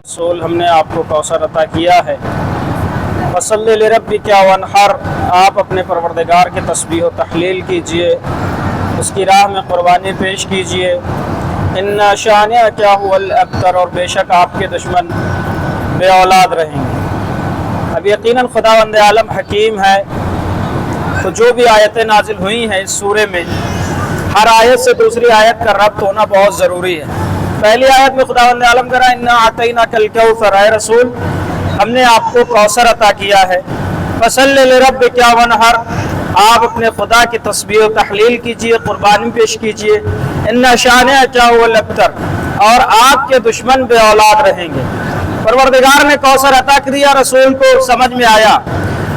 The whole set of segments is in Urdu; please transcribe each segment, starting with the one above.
رسول ہم نے آپ کو کوثر عطا کیا ہے، فصلی لربک وانحر، آپ اپنے پروردگار کی تسبیح و تحلیل کیجئے، اس کی راہ میں قربانی پیش کیجئے۔ ان شانئک هو الابتر، اور بے شک آپ کے دشمن بے اولاد رہیں گے۔ اب یقیناً خداوند عالم حکیم ہے، تو جو بھی آیتیں نازل ہوئی ہیں اس سورے میں، ہر آیت سے دوسری آیت کا ربط ہونا بہت ضروری ہے۔ پہلی آیت میں خداوند عالم کہہ رہا ہے انا اعطیناک الکوثر، اے رسول ہم نے آپ کو کوثر عطا کیا ہے، فصلی لربک وانحر، آپ اپنے خدا کی تسبیح و تحلیل کیجئے، قربانی پیش کیجئے۔ ان شانئک هو الابتر، اور آپ کے دشمن بے اولاد رہیں گے۔ پروردگار نے کوثر عطا کیا، رسول کو سمجھ میں آیا،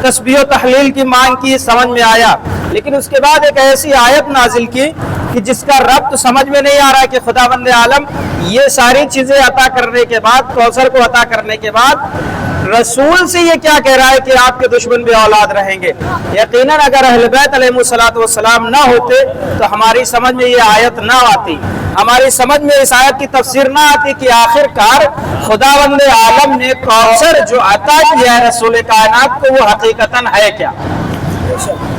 تسبیح و تحلیل کی مانگ کی، سمجھ میں آیا، لیکن اس کے بعد ایک ایسی آیت نازل کی کہ جس کا ربط سمجھ میں نہیں آ رہا کہ خداوند عالم یہ ساری چیزیں عطا کرنے کے بعد، کوثر کو عطا کرنے کے بعد رسول سے یہ کیا کہہ رہا ہے کہ آپ کے دشمن بے اولاد رہیں گے۔ یقیناً اگر اہل بیت علیہ السلام نہ ہوتے تو ہماری سمجھ میں یہ آیت نہ آتی، ہماری سمجھ میں اس آیت کی تفسیر نہ آتی کہ آخر کار خداوند عالم نے کوثر جو عطا کیا ہے رسول کائنات کو، وہ حقیقتاً ہے کیا۔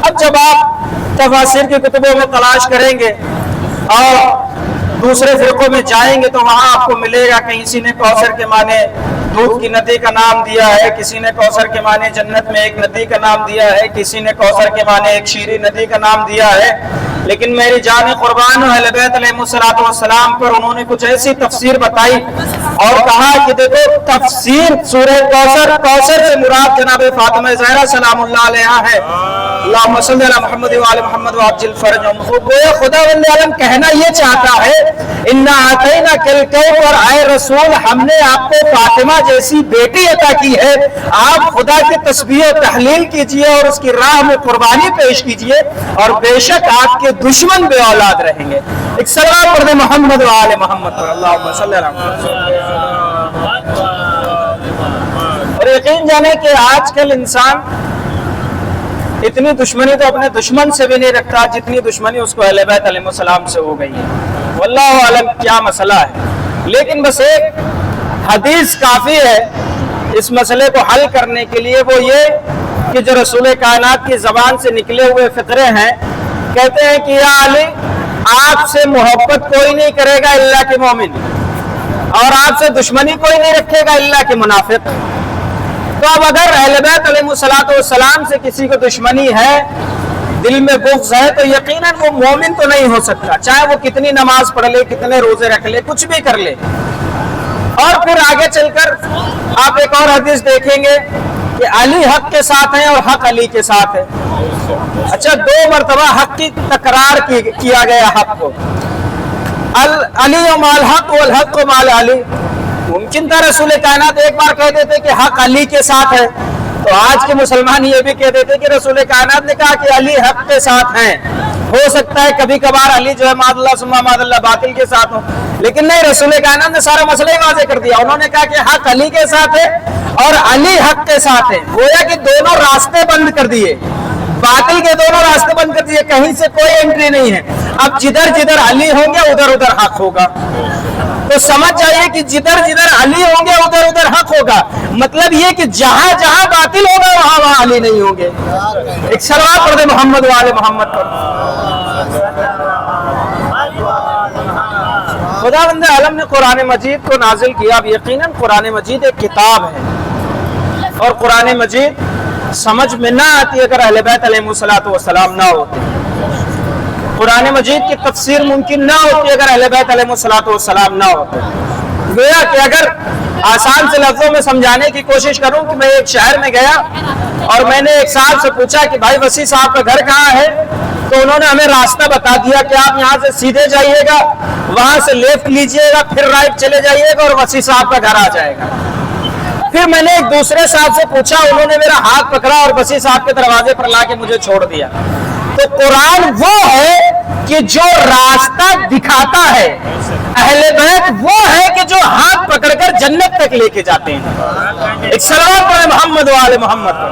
اب جب آپ تفاسیر کی کتبوں میں تلاش کریں گے اور دوسرے فرقوں میں جائیں گے تو وہاں آپ کو ملے گا کہ کسی نے کوثر کے معنی دودھ کی ندی کا نام دیا ہے، کسی نے کوثر کے معنی جنت میں ایک ندی کا نام دیا ہے، کسی نے کوثر کے معنی ایک شیریں ندی کا نام دیا ہے۔ لیکن میری جان قربان اہل بیت علیہ السلام پر انہوں نے کچھ ایسی تفسیر بتائی اور کہا کہ دیکھو تفسیر سورہ کوثر سے مراد جناب فاطمہ زہرا سلام اللہ علیہا ہے۔ اللہم صلی علی محمد وعلی محمد وعجل فرجہم۔ گویا خداوند عالم کہنا یہ چاہتا ہے انا اعطیناک الکوثر، اے رسول ہم نے آپ کو فاطمہ جیسی بیٹی عطا کی ہے، آپ خدا کی تسبیح و تحلیل کیجئے اور اس کی راہ میں قربانی پیش کیجئے، اور بے شک آپ کے دشمن بے اولاد رہیں گے۔ ایک سلام پڑھ دیں محمد وعلی محمد پر، اللہم صلی علی محمد۔ اور یقین جانے کہ آج کل انسان اتنی دشمنی تو اپنے دشمن سے بھی نہیں رکھتا جتنی دشمنی اس کو اہل بیت علیہ السلام سے ہو گئی ہے۔ واللہ عالم کیا مسئلہ ہے، لیکن بس ایک حدیث کافی ہے اس مسئلے کو حل کرنے کے لیے، وہ یہ کہ جو رسول کائنات کی زبان سے نکلے ہوئے فقرے ہیں، کہتے ہیں کہ یا علی آپ سے محبت کوئی نہیں کرے گا اللہ کے مومن، اور آپ سے دشمنی کوئی نہیں رکھے گا اللہ کے منافق۔ تو اب اگر اہل بیت علیہ السلام سے کسی کو دشمنی ہے، دل میں بغض ہے، تو یقیناً وہ مومن تو نہیں ہو سکتا، چاہے وہ کتنی نماز پڑھ لے، کتنے روزے رکھ لے، کچھ بھی کر لے۔ اور پھر آگے چل کر آپ ایک اور حدیث دیکھیں گے کہ علی حق کے ساتھ ہیں اور حق علی کے ساتھ ہے۔ اچھا، دو مرتبہ حق کی تکرار کیا گیا حق کو، علی و مال حق والحق و مال علی۔ ممکن تھا رسول کائنات ایک بار کہہ دیتے کہ حق علی کے ساتھ ہے، تو آج کے مسلمان یہ بھی کہہ دیتے کہ رسول کائنات نے کہا کہ علی حق کے ساتھ ہیں۔ ہو سکتا ہے کبھی کبھار علی جو ہے معاذ اللہ ثم معاذ اللہ باطل کے ساتھ ہو، لیکن نہیں، رسول کائنات نے سارا مسئلہ ہی واضح کر دیا۔ انہوں نے کہا کہ حق علی کے ساتھ ہے اور علی حق کے ساتھ ہے، گویا کہ دونوں راستے بند کر دیے، باطل کے دونوں راستے بند کر دیے، کہیں سے کوئی انٹری نہیں ہے۔ اب جدھر جدھر علی ہوں گے ادھر ادھر حق ہوگا، تو سمجھ جائیے کہ جدھر جدھر علی ہوں گے ادھر ادھر حق ہوگا، مطلب یہ کہ جہاں جہاں باطل ہوگا وہاں وہاں علی نہیں ہوں گے۔ ایک صلوات پڑھ دیں محمد وعلی محمد پر۔ خداوند عالم نے قرآن مجید کو نازل کیا۔ اب یقیناً قرآن مجید ایک کتاب ہے، اور قرآن مجید سمجھ میں نہ آتی اگر اہل بیت علیہ السلام نہ ہوتے، قرآن مجید کی تفسیر ممکن نہ ہوتی اگر اہل بیت علیہ السلام نہ ہوتے۔ گویا کہ اگر آسان سے لفظوں میں سمجھانے کی کوشش کروں کہ میں ایک شہر میں گیا اور میں نے ایک صاحب سے پوچھا کہ بھائی وسیع صاحب کا گھر کہاں ہے، تو انہوں نے ہمیں راستہ بتا دیا کہ آپ یہاں سے سیدھے جائیے گا، وہاں سے لیفٹ لیجئے گا، پھر رائٹ چلے جائیے گا اور وسیع صاحب کا گھر آ جائے گا۔ پھر میں نے ایک دوسرے صاحب سے پوچھا، انہوں نے میرا ہاتھ پکڑا اور وسیع صاحب کے دروازے پر لا کے مجھے چھوڑ دیا۔ تو قرآن وہ ہے کہ جو راستہ دکھاتا ہے، اہل بیت وہ ہے کہ جو ہاتھ پکڑ کر جنت تک لے کے جاتے ہیں۔ ایک صلوات پڑھیں محمد وعلی محمد پر۔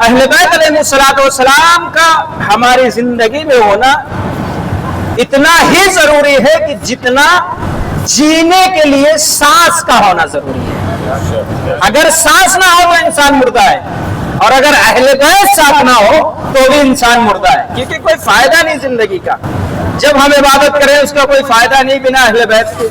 اہل بیت علیہ السلام کا ہماری زندگی میں ہونا اتنا ہی ضروری ہے کہ جتنا جینے کے لیے سانس کا ہونا ضروری ہے. اگر سانس نہ ہو تو انسان مردہ ہے، اور اگر اہل بیت ساتھ نہ ہو تو بھی انسان مردہ ہے، کیونکہ کوئی فائدہ نہیں زندگی کا. جب ہم عبادت کریں اس کا کوئی فائدہ نہیں بنا اہل بیت کے،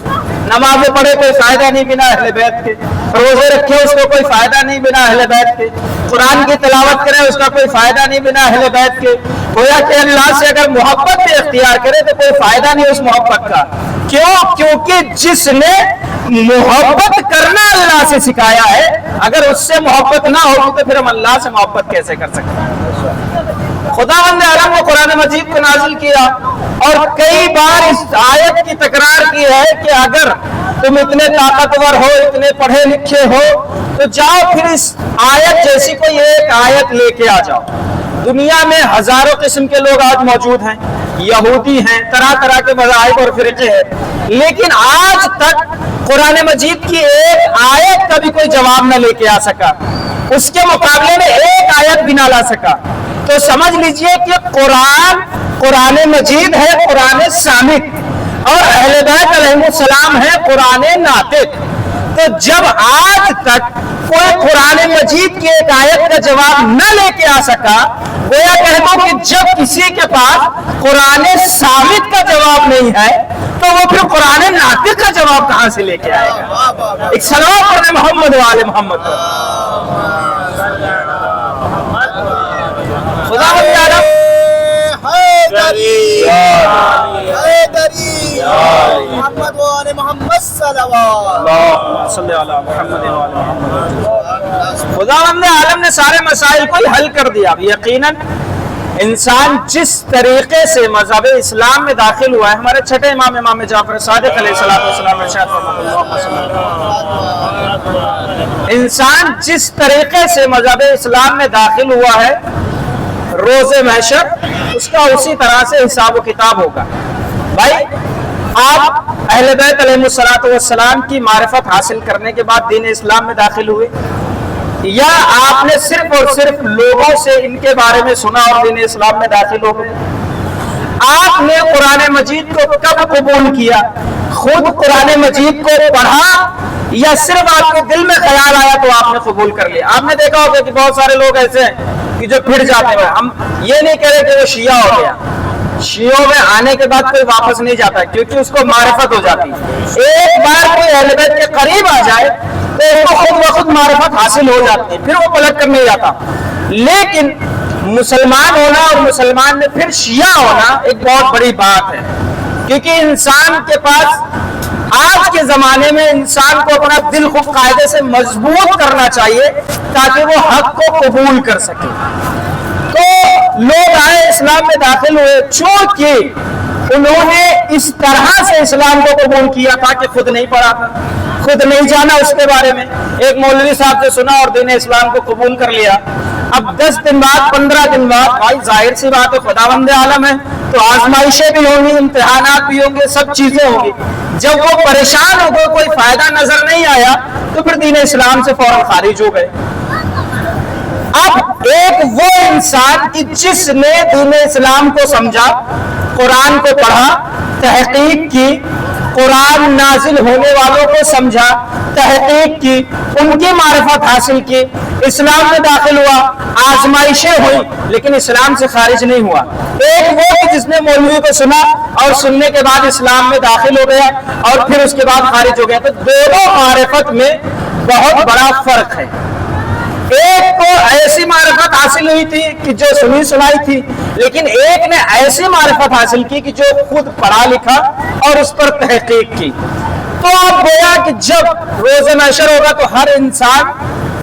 نمازیں پڑھے کوئی فائدہ نہیں بنا اہل بیت کے، روزے رکھے اس کو کوئی فائدہ نہیں بنا اہل بیت کے، قرآن کی تلاوت کرے اس کا کوئی فائدہ نہیں بنا اہل بیت کے. گویا کہ اللہ سے اگر محبت بھی اختیار کرے تو کوئی فائدہ نہیں اس محبت کا. کیوں؟ کیونکہ جس نے محبت کرنا اللہ سے سکھایا ہے، اگر اس سے محبت نہ ہوگی تو پھر ہم اللہ سے محبت کیسے کر سکتے ہیں؟ خداوند عالم نے قرآن مجید کو نازل کیا اور کئی بار اس آیت کی تکرار کی ہے کہ اگر تم اتنے طاقتور ہو، اتنے پڑھے لکھے ہو، تو جاؤ پھر اس آیت جیسی کوئی ایک آیت لے کے آ جاؤ. دنیا میں ہزاروں قسم کے لوگ آج موجود ہیں، یہودی ہیں، طرح طرح کے مذاہب اور فرقے ہیں، لیکن آج تک قرآن مجید کی ایک آیت کا بھی کوئی جواب نہ لے کے آ سکا، اس کے مقابلے میں ایک آیت بھی نہ لا سکا. تو سمجھ لیجئے کہ قرآن مجید ہے قرآن صامت، اور اہل بیت علیہ السلام ہے قرآن ناطق. تو جب آج تک کوئی قرآن مجید کی ایک آیت کا جواب نہ لے کے آ سکا، گویا کہہ دو کہ جب کسی کے پاس قرآن صامت کا جواب نہیں ہے تو وہ پھر قرآن ناطق کا جواب کہاں سے لے کے آئے گا؟ ایک صلوات پڑھیں محمد وآل محمد. خدا بندہ محمد وآل محمد صلوات. خداوند عالم نے سارے مسائل کو حل کر دیا. یقیناً انسان جس طریقے سے مذہب اسلام میں داخل ہوا ہے، ہمارے چھٹے امام جعفر صادق علیہ السلام ارشاد انسان جس طریقے سے مذہب اسلام میں داخل ہوا ہے، روز محشر اس کا اسی طرح سے حساب و کتاب ہوگا. بھائی آپ اہل بیت علیہ السلام کی معرفت حاصل کرنے کے بعد دین اسلام میں داخل ہوئے، یا آپ نے صرف اور صرف لوگوں سے ان کے بارے میں سنا اور دین اسلام میں داخل ہو گئے؟ آپ نے قرآن مجید کو کب قبول کیا؟ خود قرآن مجید کو پڑھا یا صرف آپ کے دل میں خیال آیا تو آپ نے قبول کر لیا؟ آپ نے دیکھا ہوگا کہ بہت سارے لوگ ایسے ہیں کہ جو پھر جاتے ہیں. ہم یہ نہیں کہہ رہے کہ وہ شیعہ ہو گیا، شیعوں میں آنے کے بعد کوئی واپس نہیں جاتا کیونکہ اس کو معرفت ہو جاتی ہے. ایک بار کوئی اہل بیت کے قریب آ جائے تو اس کو خود بخود معرفت حاصل ہو جاتی ہے، پھر وہ پلٹ کر نہیں جاتا. لیکن مسلمان ہونا اور مسلمان میں پھر شیعہ ہونا ایک بہت بڑی بات ہے، کیونکہ انسان کے پاس آج کے زمانے میں انسان کو اپنا دل خوب قاعدے سے مضبوط کرنا چاہیے تاکہ وہ حق کو قبول کر سکے. تو لوگ آئے اسلام میں داخل ہوئے، چونکہ انہوں نے اس طرح سے اسلام کو قبول کیا تھا کہ خود نہیں پڑھا تھا، خود نہیں جانا اس کے بارے میں، ایک مولوی صاحب سے سنا اور دین اسلام کو قبول کر لیا. اب 10 دن بعد 15 دن بعد بھائی ظاہر سی بات ہے خداوند عالم ہے تو آزمائشیں بھی ہوں گی، امتحانات بھی ہوں گے، سب چیزیں ہوں گی. جب وہ پریشان ہو گئے، کوئی فائدہ نظر نہیں آیا تو پھر دین اسلام سے فوراً خارج ہو گئے. اب ایک وہ انسان کی جس نے دین اسلام کو سمجھا، قرآن کو پڑھا، تحقیق کی، قرآن نازل ہونے والوں کو سمجھا، تحقیق کی، ان کی معرفت حاصل کی، اسلام میں داخل ہوا، آزمائشیں ہوئی لیکن اسلام سے خارج نہیں ہوا. ایک وہ جس نے مولوی کو سنا اور سننے کے بعد اسلام میں داخل ہو گیا اور پھر اس کے بعد خارج ہو گیا. تو دونوں معرفت میں بہت بڑا فرق ہے. ایک کو ایسی معرفت حاصل ہوئی تھی کہ جو سنی سنائی تھی، لیکن ایک نے ایسی معرفت حاصل کی کہ جو خود پڑھا لکھا اور اس پر تحقیق کی. تو آپ گویا کہ جب روز محشر ہوگا تو ہر انسان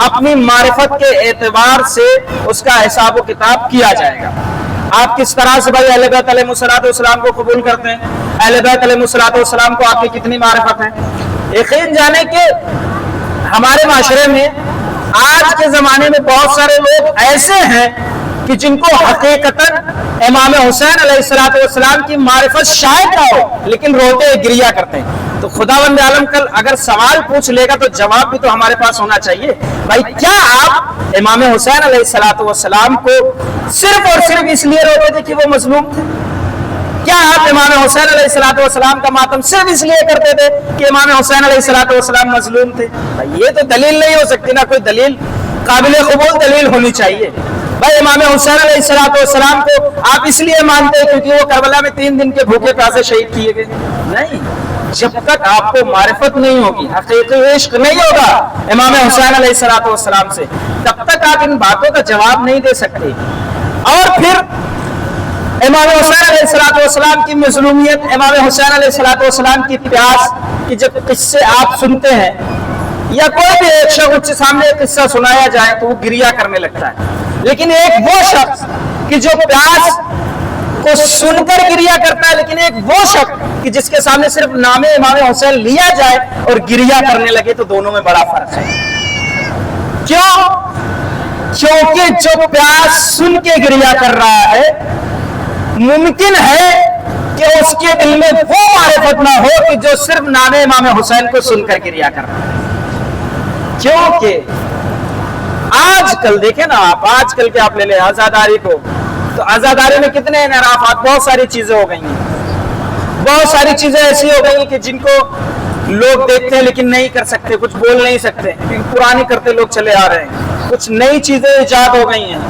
اپنی معرفت کے اعتبار سے اس کا حساب و کتاب کیا جائے گا. آپ کس طرح سے بھائی اہل بیت علیہ السلام کو قبول کرتے ہیں، اہل بیت علیہ السلام کو آپ کی کتنی معرفت ہے؟ یقین جانے کہ ہمارے معاشرے میں آج کے زمانے میں بہت سارے لوگ ایسے ہیں کہ جن کو حقیقتاً امام حسین علیہ السلام کی معرفت شاید نہ ہو لیکن روتے گریا کرتے ہیں. تو خداوند عالم کل اگر سوال پوچھ لے گا تو جواب بھی تو ہمارے پاس ہونا چاہیے. بھائی کیا آپ امام حسین علیہ السلام کو صرف اور صرف اس لیے روتے تھے کہ وہ مظلوم تھے؟ کیا آپ امام حسین علیہ الصلوۃ والسلام کا ماتم صرف اس لیے کرتے تھے کہ امام حسین علیہ الصلوۃ والسلام مظلوم تھے؟ یہ تو دلیل نہیں ہو سکتی نا، کوئی دلیل قابل قبول دلیل ہونی چاہیے. بھائی امام حسین علیہ الصلوۃ والسلام کو آپ اس لیے مانتے ہیں کیونکہ وہ کربلا میں 3 دن کے بھوکے پیاسے شہید کیے گئے؟ نہیں، جب تک آپ کو معرفت نہیں ہوگی، حقیقی عشق نہیں ہوگا امام حسین علیہ الصلوۃ والسلام سے، تب تک آپ ان باتوں کا جواب نہیں دے سکتے. اور پھر امام حسین علیہ الصلوۃ والسلام کی مظلومیت، امام حسین علیہ الصلوۃ والسلام کی پیاس کی جب قصے آپ سنتے ہیں یا کوئی بھی ایک شخص کے سامنے قصہ سنایا جائے تو وہ گریا کرنے لگتا ہے، لیکن ایک وہ شخص کہ جو پیاس کو سن کر گریا کرتا ہے، لیکن ایک وہ شخص کہ جس کے سامنے صرف نام امام حسین لیا جائے اور گریا کرنے لگے، تو دونوں میں بڑا فرق ہے. کیوں؟ کیونکہ جو پیاس سن کے گریا کر رہا ہے ممکن ہے کہ اس کے دل میں وہ معرفت نہ ہو کہ جو صرف نام امام حسین کو سن کر گریا کر رہا ہے. کیونکہ آج کل دیکھیں نا آپ، آج کل کے آپ لے لیں آزاداری کو، تو آزاداری میں کتنے انحرافات، بہت ساری چیزیں ہو گئی ہیں، بہت ساری چیزیں ایسی ہو گئی ہیں کہ جن کو لوگ دیکھتے ہیں لیکن نہیں کر سکتے، کچھ بول نہیں سکتے کیونکہ پرانی کرتے لوگ چلے آ رہے ہیں. کچھ نئی چیزیں ایجاد ہو گئی ہیں،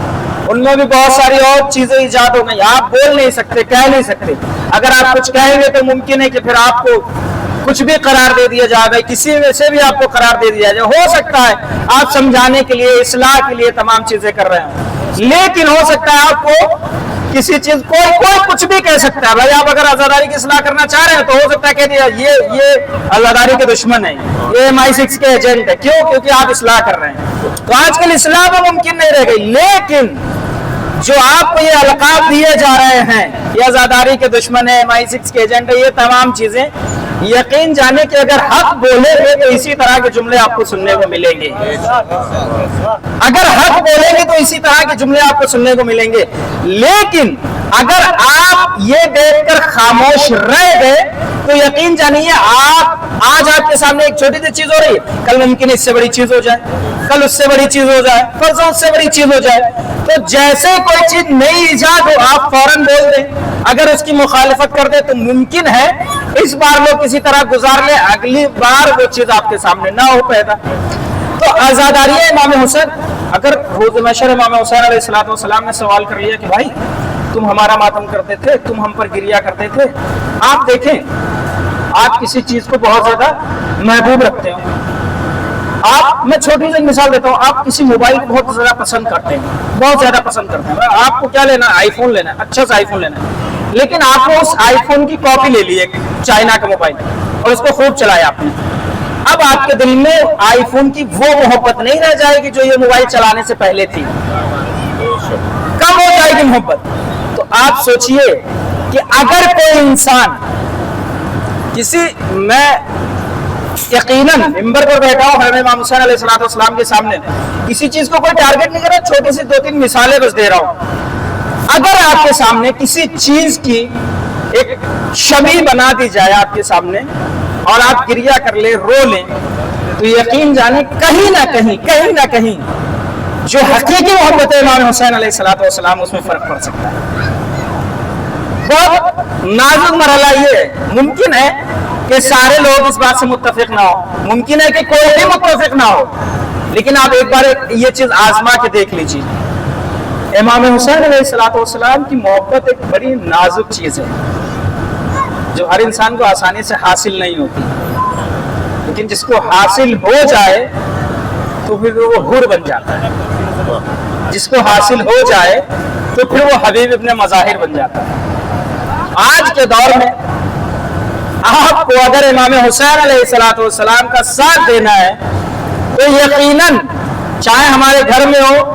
ان میں بھی بہت ساری اور چیزیں ایجاد ہو گئی، آپ بول نہیں سکتے، کہہ نہیں سکتے. اگر آپ کچھ کہیں گے تو ممکن ہے کہ پھر آپ کو کچھ بھی قرار دے دیا جائے گا، کسی میں سے بھی آپ کو قرار دے دیا جائے. ہو سکتا ہے آپ سمجھانے کے لیے، اصلاح کے لیے تمام چیزیں کر رہے ہیں، لیکن ہو سکتا ہے آپ کو کسی چیز کوئی کچھ بھی کہہ سکتا ہے. بھائی آپ اگر آزاداری کی اصلاح کرنا چاہ رہے ہیں تو ہو سکتا ہے کہہ دیا یہ آزاداری کے دشمن ہے، یہ MI6 کے ایجنٹ ہے. کیوں؟ کیونکہ آپ اصلاح کر رہے ہیں. تو آج کل اصلاح میں ممکن نہیں رہ گئی، لیکن جو آپ کو یہ القاب دیے جا رہے ہیں، یہ آزاداری کے دشمن ہے، MI6 کے ایجنٹ ہے، یہ تمام چیزیں یقین جانے کہ اگر حق بولے گے تو اسی طرح کے جملے آپ کو سننے کو ملیں گے. اگر حق بولیں گے تو اسی طرح کے جملے آپ کو سننے کو ملیں گے. لیکن اگر آپ یہ دیکھ کر خاموش رہ گئے تو یقین جانیے آج آپ کے سامنے ایک چھوٹی سی چیز ہو رہی ہے، کل ممکن اس سے بڑی چیز ہو جائے، کل اس سے بڑی چیز ہو جائے، پرسوں اس سے بڑی چیز ہو جائے. تو جیسے کوئی چیز نئی ایجاد ہو آپ فوراً بول دیں. اگر اس کی مخالفت کر دیں تو ممکن ہے اس بار وہ کسی طرح گزار لے، اگلی بار وہ چیز آپ کے سامنے نہ ہو پیدا. تو آزاداری امام حسین، اگر روز محشر امام حسین علیہ الصلوۃ والسلام نے سوال کر لیا کہ بھائی تم ہمارا ماتم کرتے تھے، تم ہم پر گریا کرتے تھے، آپ دیکھیں آپ کسی چیز کو بہت زیادہ محبوب رکھتے ہو. میں چھوٹی سی مثال دیتا ہوں، آپ کسی موبائل کو بہت زیادہ پسند کرتے ہیں، بہت زیادہ پسند کرتے ہیں. آپ کو کیا لینا ہے؟ آئی فون لینا ہے، اچھا سا آئی فون لینا ہے. لیکن آپ نے اس آئی فون کی کاپی لے لی، ایک چائنا کا موبائل، اور اس کو خوب چلایا آپ نے. اب آپ کے دل میں آئی فون کی وہ محبت نہیں رہ جائے گی جو یہ موبائل چلانے سے پہلے تھی، کم ہو جائے گی محبت. تو آپ سوچئے کہ اگر کوئی انسان میں یقیناً ممبر پر بیٹھا ہوں حضرت امام حسین علیہ الصلوۃ والسلام کے سامنے، کسی چیز کو کوئی ٹارگٹ نہیں کر رہا، چھوٹی سی 2-3 مثالیں بس دے رہا ہوں. اگر آپ کے سامنے کسی چیز کی ایک شبیہ بنا دی جائے آپ کے سامنے اور آپ گریا کر لیں، رو لیں، تو یقین جانیں کہیں نہ کہیں جو حقیقی محبت ہے امام حسین علیہ الصلوۃ والسلام، اس میں فرق پڑ سکتا ہے. بہت نازک مرحلہ یہ ہے. ممکن ہے کہ سارے لوگ اس بات سے متفق نہ ہو، ممکن ہے کہ کوئی بھی متفق نہ ہو، لیکن آپ ایک بار یہ چیز آزما کے دیکھ لیجیے. امام حسین علیہ الصلوۃ والسلام کی محبت ایک بڑی نازک چیز ہے جو ہر انسان کو آسانی سے حاصل نہیں ہوتی، لیکن جس کو حاصل ہو جائے تو پھر وہ حور بن جاتا ہے. جس کو حاصل ہو جائے تو پھر وہ حبیب ابن مظاہر بن جاتا ہے. آج کے دور میں آپ کو اگر امام حسین علیہ الصلوۃ والسلام کا ساتھ دینا ہے تو یقیناً چاہے ہمارے گھر میں ہو،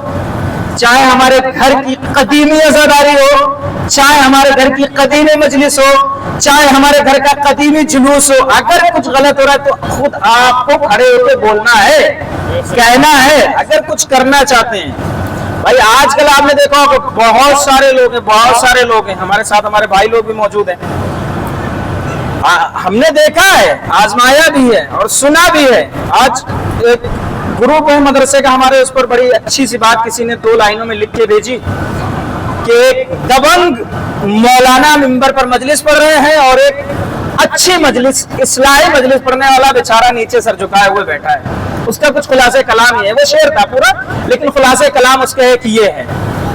چاہے ہمارے گھر کی قدیمی عزاداری ہو، چاہے ہمارے گھر کی قدیمی مجلس ہو، چاہے ہمارے گھر کا قدیمی جلوس ہو، اگر کچھ غلط ہو رہا ہے تو خود آپ کو کھڑے ہو کے بولنا ہے، کہنا ہے. اگر کچھ کرنا چاہتے ہیں بھائی، آج کل آپ نے دیکھا کہ بہت سارے لوگ ہیں ہمارے ساتھ، ہمارے بھائی لوگ بھی موجود ہیں. ہم نے دیکھا ہے، آزمایا بھی ہے اور سنا بھی ہے. آج ایک گروپ ہے مدرسے کا ہمارے، اس پر بڑی اچھی سی بات کسی نے 2 لائنوں میں لکھ کے بھیجی کہ ایک دبنگ مولانا منبر پر مجلس پڑھ رہے ہیں اور ایک اچھی مجلس اصلاحی مجلس پڑھنے والا بیچارہ نیچے سر جھکائے ہوئے بیٹھا ہے. اس کا کچھ خلاصہ کلام ہی ہے, وہ شعر تھا پورا, لیکن خلاصہ کلام اس کا ایک یہ ہے.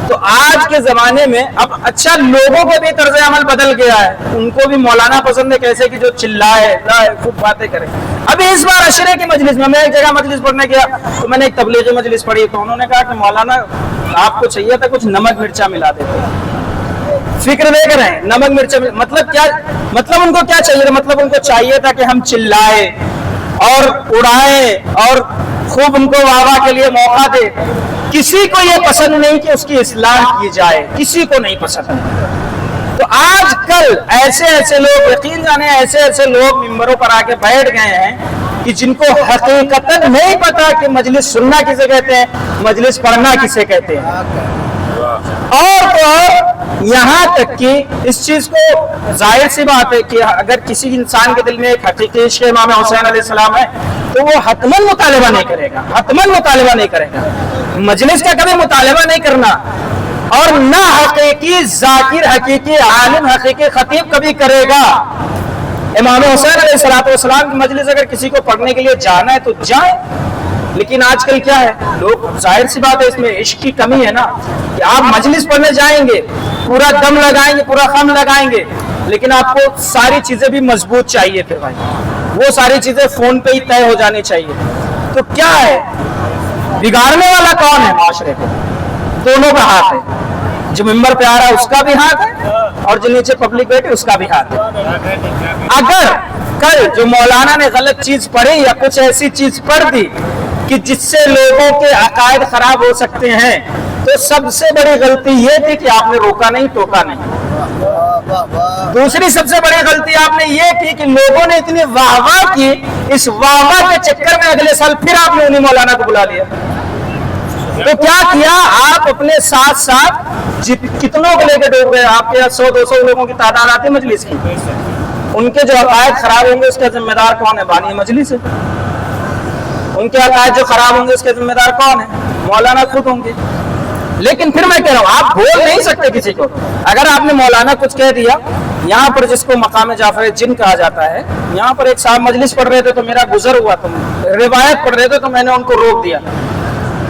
تو آج کے زمانے میں اب اچھا لوگوں کو بھی طرز عمل بدل گیا ہے, ان کو بھی مولانا پسند ہے کیسے کہ جو چلائے خوب باتیں کرے. ابھی اس بار عشرے کی مجلس میں ایک جگہ مجلس پڑھنے گیا تو میں نے ایک تبلیغی مجلس پڑھی, تو انہوں نے کہا کہ مولانا آپ کو چاہیے تھا کچھ نمک مرچا ملا دیتے. فکر دیکھ رہے ہیں, نمک مرچا مطلب کیا, مطلب ان کو کیا چاہیے, مطلب ان کو چاہیے تھا کہ ہم چلائے اور اڑائیں اور خوب ان کو واہ واہ کے لیے موقع دے. کسی کو یہ پسند نہیں کہ اس کی اصلاح کی جائے, کسی کو نہیں پسند. تو آج کل ایسے لوگ, یقین جانے ایسے لوگ ممبروں پر آ کے بیٹھ گئے ہیں کہ جن کو حقیقتاً نہیں پتا کہ مجلس سننا کسے کہتے ہیں, مجلس پڑھنا کسے کہتے ہیں. اور تو یہاں تک کہ اس چیز کو ظاہر سی بات ہے کہ اگر کسی انسان کے دل میں ایک حقیقی عشق امام حسین علیہ السلام ہے تو وہ حتماً مطالبہ نہیں کرے گا, حتماً مطالبہ نہیں کرے گا. مجلس کا کبھی مطالبہ نہیں کرنا, اور نہ حقیقی ذاکر, حقیقی عالم, حقیقی خطیب کبھی کرے گا. امام حسین علیہ السلام کی مجلس اگر کسی کو پڑھنے کے لیے جانا ہے تو جائیں. لیکن آج کل کیا ہے, لوگ ظاہر سی بات ہے اس میں عشق کی کمی ہے نا, کہ آپ مجلس پڑھنے جائیں گے, پورا دم لگائیں گے, پورا خم لگائیں گے, لیکن آپ کو ساری چیزیں بھی مضبوط چاہیے. پھر بھائی وہ ساری چیزیں فون پہ ہی طے ہو جانی چاہیے. تو کیا ہے, بگاڑنے والا کون ہے معاشرے کو؟ دونوں کا ہاتھ ہے. جو ممبر پہ آ رہا ہے اس کا بھی ہاتھ ہے, اور جو نیچے پبلک بیٹھے اس کا بھی ہاتھ ہے. اگر کل جو مولانا نے غلط چیز پڑھی یا کچھ ایسی چیز پڑھ دی کہ جس سے لوگوں کے عقائد خراب ہو سکتے ہیں, تو سب سے بڑی غلطی یہ تھی کہ آپ نے روکا نہیں, ٹوکا نہیں. دوسری سب سے بڑی غلطی آپ نے یہ کی کہ لوگوں نے اتنی واہ واہ کی, اس واہ واہ کے چکر میں اگلے سال پھر آپ نے انہیں مولانا کو بلا لیا. تو کیا کیا, آپ اپنے ساتھ ساتھ کتنوں کو لے کے ڈوب گئے. آپ کے 100-200 لوگوں کی تعداد آتی مجلس کی, ان کے جو عقائد خراب ہوں گے اس کا ذمہ دار کون ہے؟ بانی مجلس ہے. ان کے عقائد جو خراب ہوں گے اس کے ذمہ دار کون ہے؟ مولانا خود ہوں گے. لیکن پھر میں کہہ رہا ہوں, آپ بول نہیں سکتے کسی کو. اگر آپ نے مولانا کچھ کہہ دیا, یہاں پر جس کو مقام جعفر جن کہا جاتا ہے, یہاں پر ایک صاحب مجلس پڑھ رہے تھے تو میرا گزر ہوا, تو روایت پڑھ رہے تھے تو میں نے ان کو روک دیا.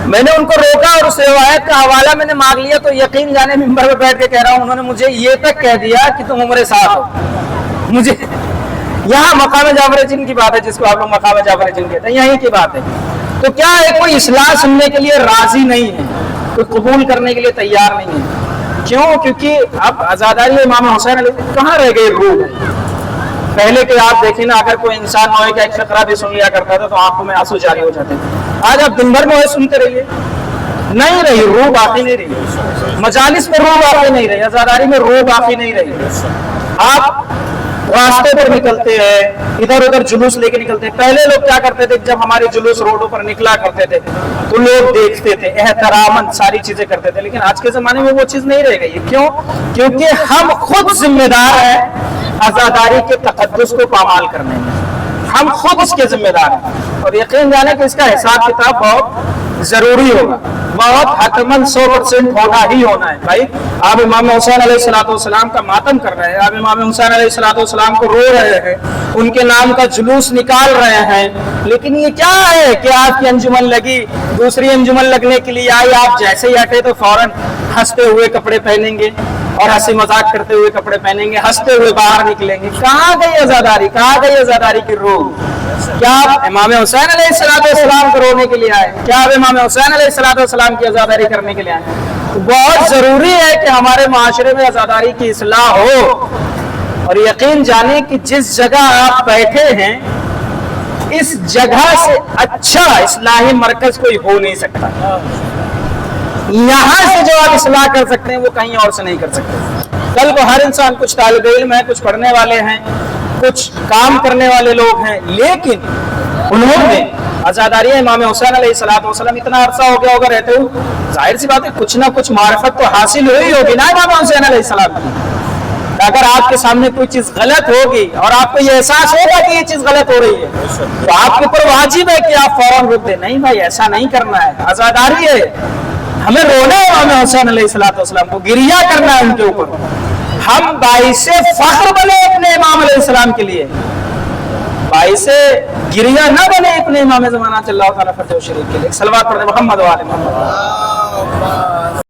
میں نے ان کو روکا اور اس روایت کا حوالہ میں نے مانگ لیا, تو یقین جانے ممبر پہ بیٹھ کے کہہ رہا ہوں, انہوں نے مجھے یہ تک کہہ دیا کہ تم ہمارے ساتھ ہو. مجھے یہاں مقام جعفر جن کی بات ہے, جس کو آپ لوگ مقام جعفر جن کہتے ہیں, یہیں کی بات ہے. تو کیا ہے, کوئی اصلاح سننے کے لیے راضی نہیں ہے, کوئی قبول کرنے کے لیے تیار نہیں ہے. کیوں؟ کیونکہ اب آزاداری امام حسین علیہ کہاں رہ گئی روح. پہلے کہ آپ دیکھیں نا, اگر کوئی انسان نوئے کا ایک فقرہ بھی سن لیا کرتا تھا تو آنکھوں میں آنسو جاری ہو جاتے تھے. آج آپ دن بھر نوئے سنتے رہیے, نہیں رہی روح باقی نہیں رہی. مجالس میں روح باقی نہیں رہی, آزاداری میں روح باقی نہیں رہی. آپ راستے پر نکلتے ہیں, ادھر ادھر جلوس لے کے نکلتے ہیں. پہلے لوگ کیا کرتے تھے, جب ہمارے جلوس روڈوں پر نکلا کرتے تھے تو لوگ دیکھتے تھے, احتراماً ساری چیزیں کرتے تھے. لیکن آج کے زمانے میں وہ چیز نہیں رہ گئی. کیوں؟ کیونکہ ہم خود ذمہ دار ہیں آزاداری کے تقدس کو پامال کرنے میں. ہم خود اس کے ذمہ دار ہیں, اور یقین جانے کہ اس کا حساب کتاب بہت ضروری ہوگا, بہت حتماً 100% ہونا ہی ہونا ہے. بھائی آپ امام حسین علیہ السلام کا ماتم کر رہے ہیں, آپ امام حسین علیہ السلام کو رو رہے ہیں, ان کے نام کا جلوس نکال رہے ہیں, لیکن یہ کیا ہے کہ آپ کی انجمن لگی, دوسری انجمن لگنے کے لیے آئی, آپ جیسے ہی ہٹے تو فوراً ہنستے ہوئے کپڑے پہنیں گے اور ہنسی مذاق کرتے ہوئے کپڑے پہنیں گے, ہنستے ہوئے باہر نکلیں گے. کہاں گئی آزاداری, کہاں گئی آزاداری کی روح؟ کیا آپ امام حسین علیہ السلام کو رونے کے لیے آئے؟ کیا آپ امام حسین علیہ السلام کی آزاداری کرنے کے لیے آئے؟ تو بہت ضروری ہے کہ ہمارے معاشرے میں آزاداری کی اصلاح ہو. اور یقین جانیں کہ جس جگہ آپ بیٹھے ہیں اس جگہ سے اچھا اصلاحی مرکز کوئی ہو نہیں سکتا. یہاں سے جو آپ اصلاح کر سکتے ہیں وہ کہیں اور سے نہیں کر سکتے. کل کو ہر انسان, کچھ طالب علم ہے, کچھ پڑھنے والے ہیں, کچھ کام کرنے والے لوگ ہیں, لیکن انہوں نے آزاداری امام حسین علیہ السلام اتنا عرصہ ہو گیا ہوگا رہتے ہوئے, ظاہر سی بات ہے کچھ نہ کچھ معرفت تو حاصل ہوئی ہوگی نا امام حسین علیہ السلام کی. اگر آپ کے سامنے کوئی چیز غلط ہوگی اور آپ کو یہ احساس ہوگا کہ یہ چیز غلط ہو رہی ہے تو آپ کے اوپر واجب ہے کہ آپ فوراً روک دیں. نہیں بھائی, ایسا نہیں کرنا ہے, آزاداری ہے. ہمیں رونا ہے امام حسین علیہ السلام کو، گریہ کرنا ہے ان کے اوپر. ہم باعث فخر بنے اپنے امام علیہ السلام کے لیے، باعث گریہ نہ بنے اپنے امام زمانہ صلی اللہ تعالیٰ فرد و شریف کے لیے. صلوات پڑھیں محمد و آل محمد.